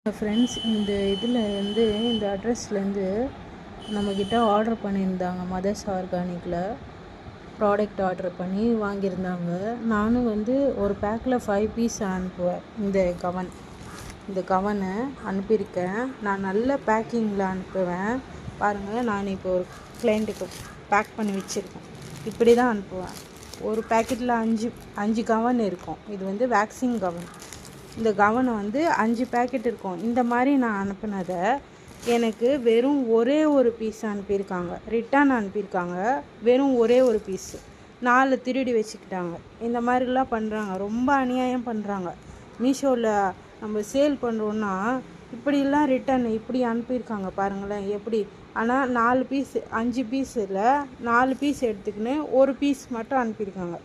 Friends, இந்த அட்ரஸ்லேருந்து நம்மக்கிட்ட order பண்ணியிருந்தாங்க. மதர்ஸ் ஆர்கானிக்கில் ப்ராடக்ட் ஆர்டர் பண்ணி வாங்கியிருந்தாங்க. நானும் ஒரு பேக்கில் 5 பீஸ் அனுப்புவேன். இந்த கவனை அனுப்பியிருக்கேன். நான் நல்ல பேக்கிங்கில் அனுப்புவேன். பாருங்கள், நான் இப்போ ஒரு கிளைண்ட்டுக்கு பேக் பண்ணி வச்சுருக்கேன். இப்படி தான் அனுப்புவேன். ஒரு பேக்கெட்டில் 5 கவன் இருக்கும். இது வேக்சின் கவன். இந்த கவனை 5 பேக்கெட் இருக்கும். இந்த மாதிரி நான் அனுப்புனதை எனக்கு வெறும் ஒரே ஒரு பீஸ் அனுப்பியிருக்காங்க. ரிட்டர்ன் அனுப்பியிருக்காங்க. வெறும் ஒரே ஒரு பீஸு 4 திருடி வச்சுக்கிட்டாங்க. இந்த மாதிரிலாம் பண்ணுறாங்க. ரொம்ப அநியாயம் பண்ணுறாங்க. மீஷோவில் நம்ம சேல் பண்ணுறோன்னா இப்படிலாம் ரிட்டன் இப்படி அனுப்பியிருக்காங்க. பாருங்களேன் எப்படி. ஆனால் 4 பீஸ் 5 பீஸில் 4 பீஸ் எடுத்துக்கின்னு ஒரு பீஸ் மட்டும் அனுப்பியிருக்காங்க.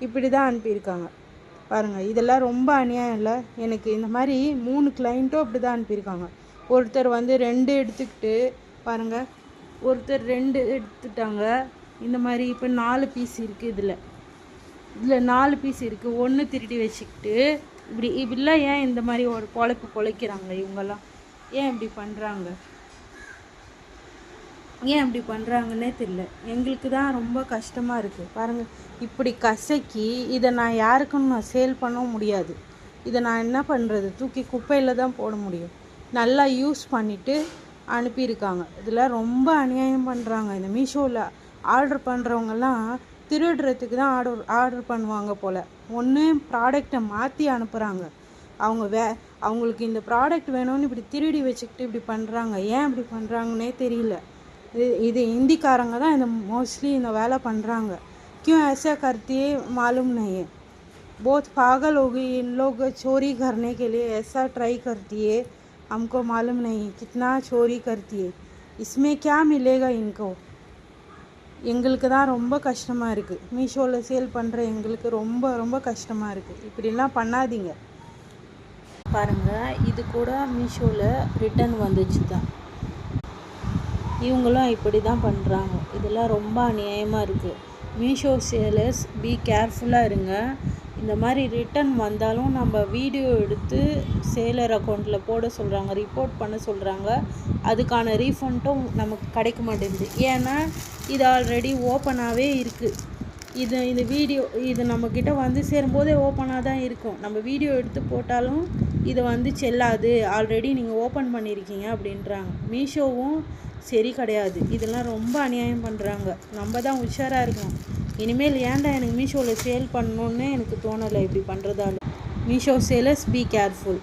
இப்படி தான் அனுப்பியிருக்காங்க. பாருங்கள், இதெல்லாம் ரொம்ப அநியாயம் இல்லை? எனக்கு இந்த மாதிரி 3 கிளைண்ட்டும் அப்படி தான் அனுப்பியிருக்காங்க. ஒருத்தர் 2 எடுத்துக்கிட்டு பாருங்கள், ஒருத்தர் 2 எடுத்துட்டாங்க. இந்த மாதிரி இப்போ 4 பீஸ் இருக்குது. இதில் 4 பீஸ் இருக்குது. 1 திருடி வச்சுக்கிட்டு இப்படிலாம் ஏன் இந்த மாதிரி ஒரு பொழைக்கிறாங்க இவங்கெல்லாம்? ஏன் இப்படி பண்ணுறாங்க? ஏன் இப்படி பண்ணுறாங்கன்னே தெரியல. எங்களுக்கு தான் ரொம்ப கஷ்டமாக இருக்குது. பாருங்கள், இப்படி கசக்கி இதை நான் யாருக்கும் சேல் பண்ண முடியாது. இதை நான் என்ன பண்ணுறது? தூக்கி குப்பையில் தான் போட முடியும். நல்லா யூஸ் பண்ணிவிட்டு அனுப்பியிருக்காங்க. இதில் ரொம்ப அநியாயம் பண்ணுறாங்க. இந்த மீஷோவில் ஆர்டர் பண்ணுறவங்கெல்லாம் திருடுறதுக்கு தான் ஆர்டர் பண்ணுவாங்க போல். ஒன்று ப்ராடக்டை மாற்றி அனுப்புகிறாங்க. அவங்களுக்கு இந்த ப்ராடக்ட் வேணும்னு இப்படி திருடி வச்சுக்கிட்டு இப்படி பண்ணுறாங்க. ஏன் இப்படி பண்ணுறாங்கன்னே தெரியல. இது हिंदीக்காரங்க தான் இந்த மோஸ்ட்லி இந்த வேலை பண்ணுறாங்க. क्यों ऐसा करती है मालूम नहीं है. बहुत पागल हो गई. इन लोग चोरी करने के लिए ऐसा ट्राई करती है. हमको मालूम नहीं कितना चोरी करती है. इसमें क्या मिलेगा इनको? எங்களுக்கு தான் ரொம்ப கஷ்டமாக இருக்குது. மீஷோவில் சேல் பண்ணுற எங்களுக்கு ரொம்ப ரொம்ப கஷ்டமாக இருக்குது. இப்படிலாம் பண்ணாதீங்க. பாருங்கள், இது கூட மீஷோவில் ரிட்டன் வந்துச்சு தான். இவங்களும் இப்படி தான் பண்ணுறாங்க. இதெல்லாம் ரொம்ப அநியாயமாக இருக்குது. மீஷோ சேலர்ஸ் பி கேர்ஃபுல்லாக இருங்க. இந்த மாதிரி ரிட்டன் வந்தாலும் நம்ம வீடியோ எடுத்து சேலர் அக்கௌண்ட்டில் போட சொல்கிறாங்க, ரிப்போர்ட் பண்ண சொல்கிறாங்க. அதுக்கான ரீஃபண்டும் நமக்கு கிடைக்க மாட்டேங்குது. ஏன்னா இது ஆல்ரெடி ஓப்பனாகவே இருக்குது. இது வீடியோ நம்மக்கிட்ட சேரும்போதே ஓப்பனாக தான் இருக்கும். நம்ம வீடியோ எடுத்து போட்டாலும் இது செல்லாது, ஆல்ரெடி நீங்கள் ஓப்பன் பண்ணியிருக்கீங்க அப்படின்றாங்க. மீஷோவும் சரி கிடையாது. இதெல்லாம் ரொம்ப அநியாயம் பண்ணுறாங்க. நம்ம தான் உஷாராக இருக்கணும். இனிமேல் ஏன்டா எனக்கு மீஷோவில் சேல் பண்ணணுன்னு எனக்கு தோணலை இப்படி பண்ணுறதால. Meesho Sailors be careful.